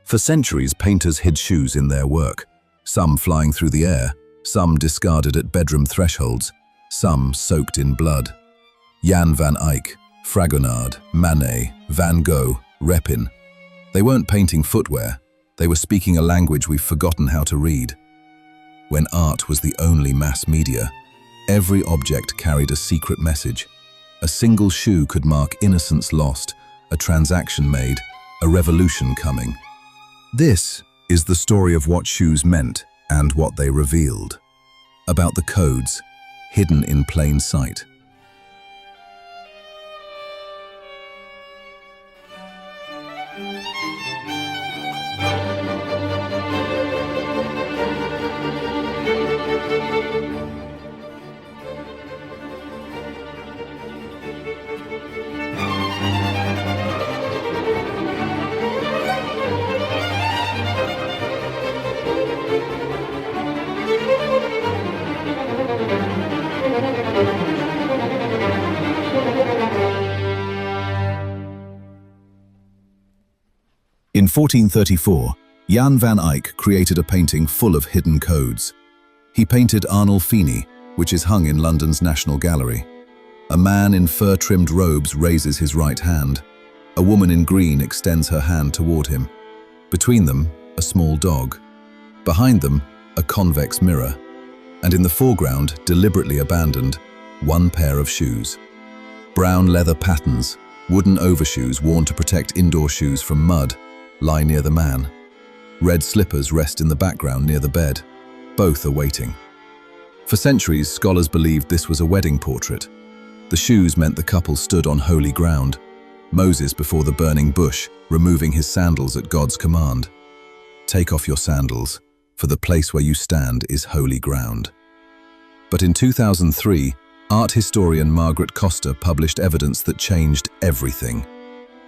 For centuries, painters hid shoes in their work, some flying through the air, some discarded at bedroom thresholds, some soaked in blood. Jan van Eyck, Fragonard, Manet, Van Gogh, Repin. They weren't painting footwear, they were speaking a language we've forgotten how to read. When art was the only mass media, every object carried a secret message. A single shoe could mark innocence lost, a transaction made, a revolution coming. This is the story of what shoes meant and what they revealed. About the codes hidden in plain sight. In 1434, Jan van Eyck created a painting full of hidden codes. He painted Arnolfini, which is hung in London's National Gallery. A man in fur-trimmed robes raises his right hand. A woman in green extends her hand toward him. Between them, a small dog. Behind them, a convex mirror. And in the foreground, deliberately abandoned, one pair of shoes. Brown leather patterns, wooden overshoes worn to protect indoor shoes from mud, lie near the man. Red slippers rest in the background near the bed. Both are waiting. For centuries, scholars believed this was a wedding portrait. The shoes meant the couple stood on holy ground. Moses before the burning bush, removing his sandals at God's command. Take off your sandals, for the place where you stand is holy ground. But in 2003, art historian Margaret Costa published evidence that changed everything.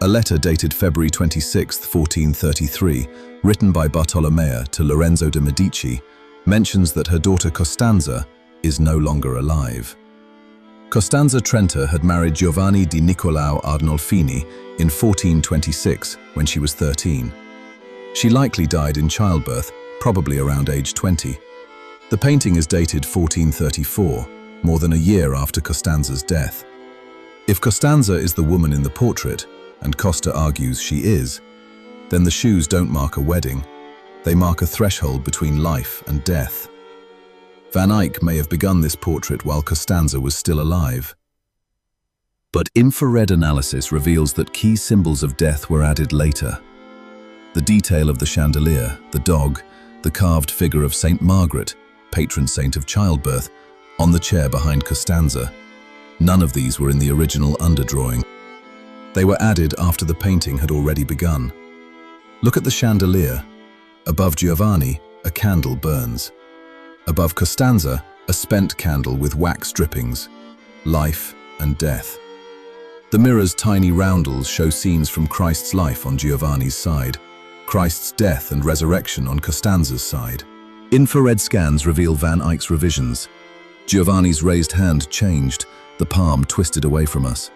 A letter dated February 26, 1433, written by Bartolomea to Lorenzo de' Medici, mentions that her daughter Costanza is no longer alive. Costanza Trenta had married Giovanni di Niccolao Arnolfini in 1426 when she was 13. She likely died in childbirth, probably around age 20. The painting is dated 1434, more than a year after Costanza's death. If Costanza is the woman in the portrait, and Costa argues she is, then the shoes don't mark a wedding. They mark a threshold between life and death. Van Eyck may have begun this portrait while Costanza was still alive. But infrared analysis reveals that key symbols of death were added later. The detail of the chandelier, the dog, the carved figure of Saint Margaret, patron saint of childbirth, on the chair behind Costanza. None of these were in the original underdrawing. They were added after the painting had already begun. Look at the chandelier. Above Giovanni, a candle burns. Above Costanza, a spent candle with wax drippings. Life and death. The mirror's tiny roundels show scenes from Christ's life on Giovanni's side, Christ's death and resurrection on Costanza's side. Infrared scans reveal Van Eyck's revisions. Giovanni's raised hand changed, the palm twisted away from us.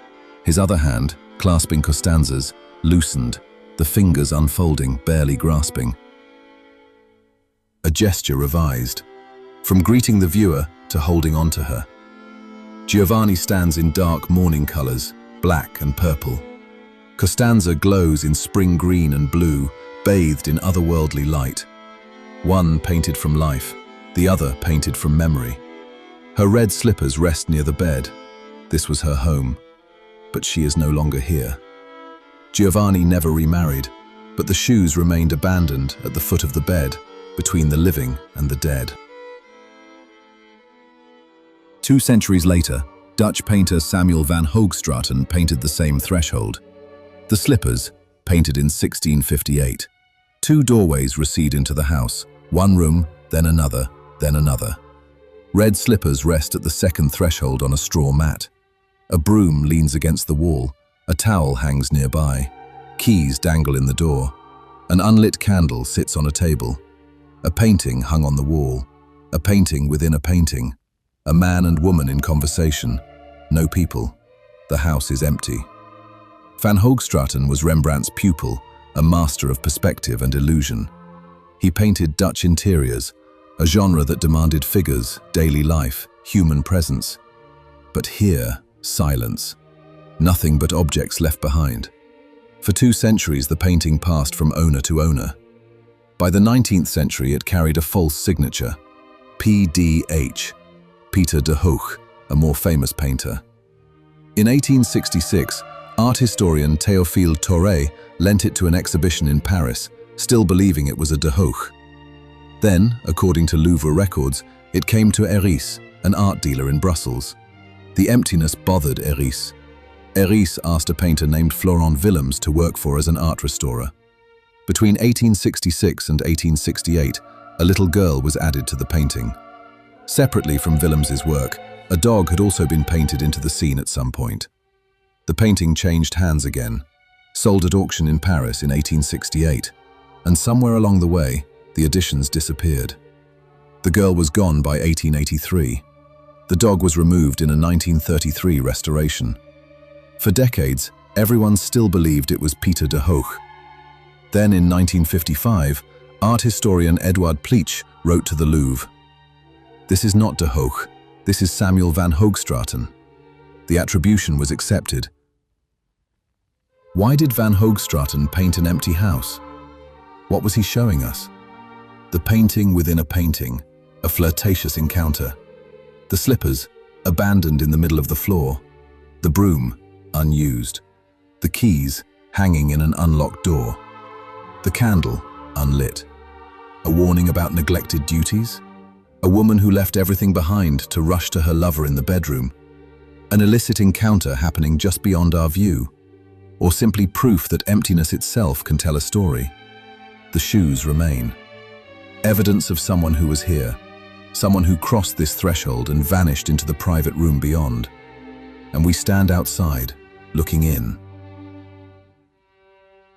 His other hand, clasping Costanza's, loosened, the fingers unfolding, barely grasping. A gesture revised, from greeting the viewer to holding on to her. Giovanni stands in dark mourning colors, black and purple. Costanza glows in spring green and blue, bathed in otherworldly light. One painted from life, the other painted from memory. Her red slippers rest near the bed. This was her home. But she is no longer here. Giovanni never remarried, but the shoes remained abandoned at the foot of the bed, between the living and the dead. 2 centuries later, Dutch painter Samuel van Hoogstraten painted the same threshold. The slippers, painted in 1658. 2 doorways recede into the house, one room, then another, then another. Red slippers rest at the second threshold on a straw mat. A broom leans against the wall, a towel hangs nearby, keys dangle in the door, an unlit candle sits on a table, a painting hung on the wall, a painting within a painting, a man and woman in conversation, no people, the house is empty. Van Hoogstraten was Rembrandt's pupil, a master of perspective and illusion. He painted Dutch interiors, a genre that demanded figures, daily life, human presence. But here, silence. Nothing but objects left behind. For 2 centuries, the painting passed from owner to owner. By the 19th century, it carried a false signature, PDH, Pieter de Hoogh, a more famous painter. In 1866, art historian Théophile Thoré lent it to an exhibition in Paris, still believing it was a de Hoogh. Then, according to Louvre records, it came to Héris, an art dealer in Brussels. The emptiness bothered Héris. Héris asked a painter named Florent Willems to work for as an art restorer. Between 1866 and 1868, a little girl was added to the painting. Separately from Willems's work, a dog had also been painted into the scene at some point. The painting changed hands again, sold at auction in Paris in 1868, and somewhere along the way, the additions disappeared. The girl was gone by 1883. The dog was removed in a 1933 restoration. For decades, everyone still believed it was Pieter de Hoogh. Then in 1955, art historian Édouard Manet wrote to the Louvre, "This is not de Hoogh, this is Samuel van Hoogstraten." The attribution was accepted. Why did van Hoogstraten paint an empty house? What was he showing us? The painting within a painting, a flirtatious encounter. The slippers, abandoned in the middle of the floor. The broom, unused. The keys, hanging in an unlocked door. The candle, unlit. A warning about neglected duties? A woman who left everything behind to rush to her lover in the bedroom? An illicit encounter happening just beyond our view? Or simply proof that emptiness itself can tell a story? The shoes remain. Evidence of someone who was here, someone who crossed this threshold and vanished into the private room beyond. And we stand outside, looking in.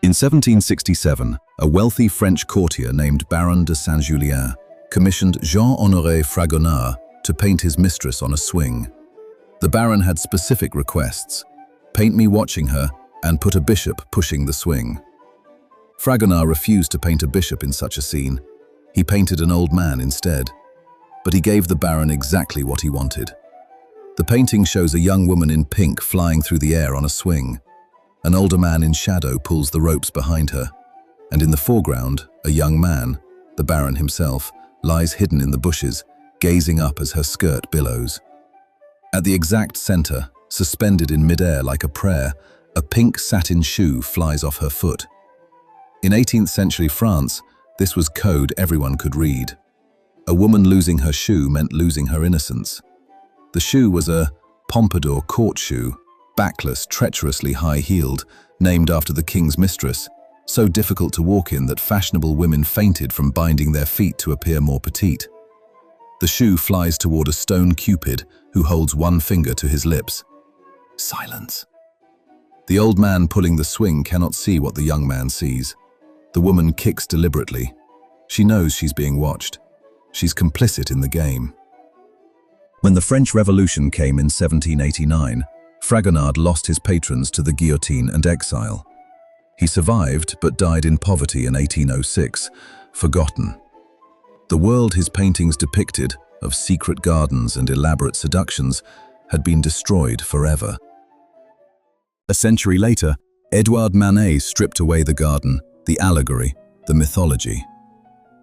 In 1767, a wealthy French courtier named Baron de Saint-Julien commissioned Jean-Honoré Fragonard to paint his mistress on a swing. The Baron had specific requests: paint me watching her and put a bishop pushing the swing. Fragonard refused to paint a bishop in such a scene. He painted an old man instead. But he gave the Baron exactly what he wanted. The painting shows a young woman in pink flying through the air on a swing. An older man in shadow pulls the ropes behind her. And in the foreground, a young man, the Baron himself, lies hidden in the bushes, gazing up as her skirt billows. At the exact center, suspended in midair like a prayer, a pink satin shoe flies off her foot. In 18th century France, this was code everyone could read. A woman losing her shoe meant losing her innocence. The shoe was a Pompadour court shoe, backless, treacherously high-heeled, named after the king's mistress, so difficult to walk in that fashionable women fainted from binding their feet to appear more petite. The shoe flies toward a stone cupid who holds one finger to his lips. Silence. The old man pulling the swing cannot see what the young man sees. The woman kicks deliberately. She knows she's being watched. She's complicit in the game. When the French Revolution came in 1789, Fragonard lost his patrons to the guillotine and exile. He survived but died in poverty in 1806, forgotten. The world his paintings depicted, of secret gardens and elaborate seductions, had been destroyed forever. A century later, Édouard Manet stripped away the garden, the allegory, the mythology.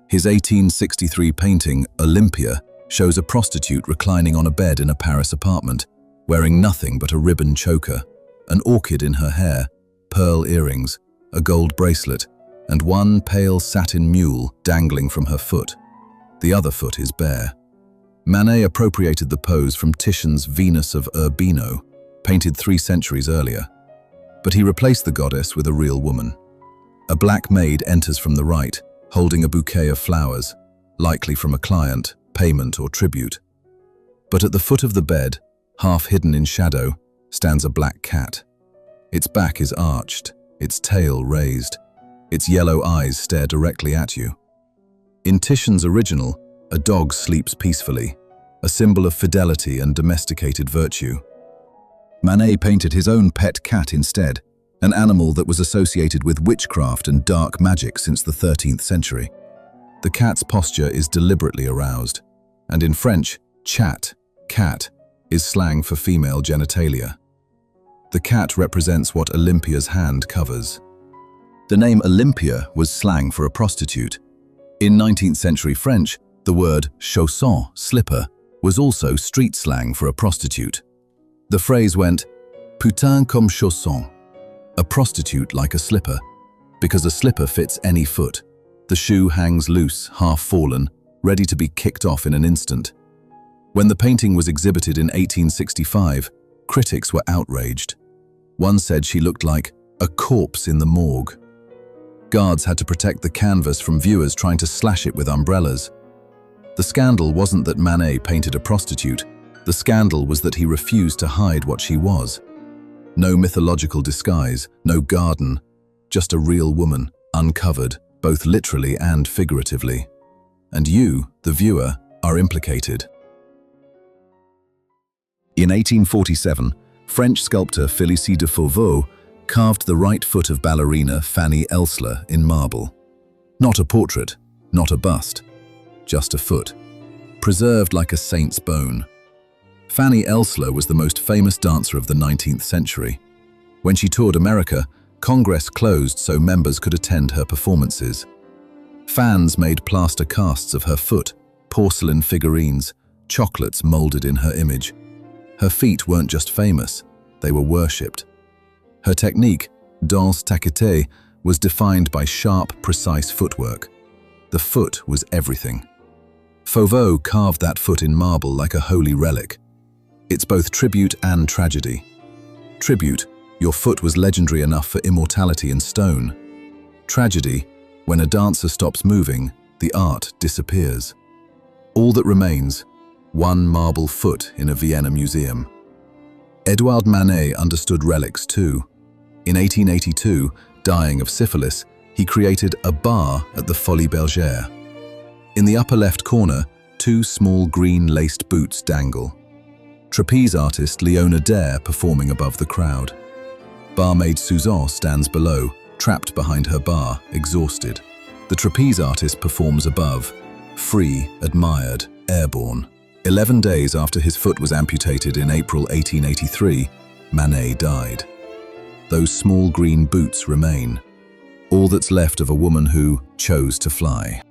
His 1863 painting, Olympia, shows a prostitute reclining on a bed in a Paris apartment, wearing nothing but a ribbon choker, an orchid in her hair, pearl earrings, a gold bracelet, and one pale satin mule dangling from her foot. The other foot is bare. Manet appropriated the pose from Titian's Venus of Urbino, painted 3 centuries earlier. But he replaced the goddess with a real woman. A black maid enters from the right, holding a bouquet of flowers, likely from a client, payment or tribute. But at the foot of the bed, half hidden in shadow, stands a black cat. Its back is arched, its tail raised. Its yellow eyes stare directly at you. In Titian's original, a dog sleeps peacefully, a symbol of fidelity and domesticated virtue. Manet painted his own pet cat instead, an animal that was associated with witchcraft and dark magic since the 13th century. The cat's posture is deliberately aroused, and in French, chat, cat, is slang for female genitalia. The cat represents what Olympia's hand covers. The name Olympia was slang for a prostitute. In 19th century French, the word chausson, slipper, was also street slang for a prostitute. The phrase went, putain comme chausson, a prostitute like a slipper, because a slipper fits any foot. The shoe hangs loose, half fallen, ready to be kicked off in an instant. When the painting was exhibited in 1865, critics were outraged. One said she looked like a corpse in the morgue. Guards had to protect the canvas from viewers trying to slash it with umbrellas. The scandal wasn't that Manet painted a prostitute. The scandal was that he refused to hide what she was. No mythological disguise, no garden, just a real woman, uncovered, both literally and figuratively. And you, the viewer, are implicated. In 1847, French sculptor Félicie de Fauveau carved the right foot of ballerina Fanny Elssler in marble. Not a portrait, not a bust, just a foot, preserved like a saint's bone. Fanny Elssler was the most famous dancer of the 19th century. When she toured America, Congress closed so members could attend her performances. Fans made plaster casts of her foot, porcelain figurines, chocolates molded in her image. Her feet weren't just famous, they were worshipped. Her technique, danse taquetée, was defined by sharp, precise footwork. The foot was everything. Fauveau carved that foot in marble like a holy relic. It's both tribute and tragedy. Tribute, your foot was legendary enough for immortality in stone. Tragedy, when a dancer stops moving, the art disappears. All that remains, one marble foot in a Vienna museum. Édouard Manet understood relics too. In 1882, dying of syphilis, he created a bar at the Folies Bergère. In the upper left corner, two small green laced boots dangle. Trapeze artist Leona Dare performing above the crowd. Barmaid Suzanne stands below, trapped behind her bar, exhausted. The trapeze artist performs above, free, admired, airborne. 11 days after his foot was amputated in April 1883, Manet died. Those small green boots remain, all that's left of a woman who chose to fly.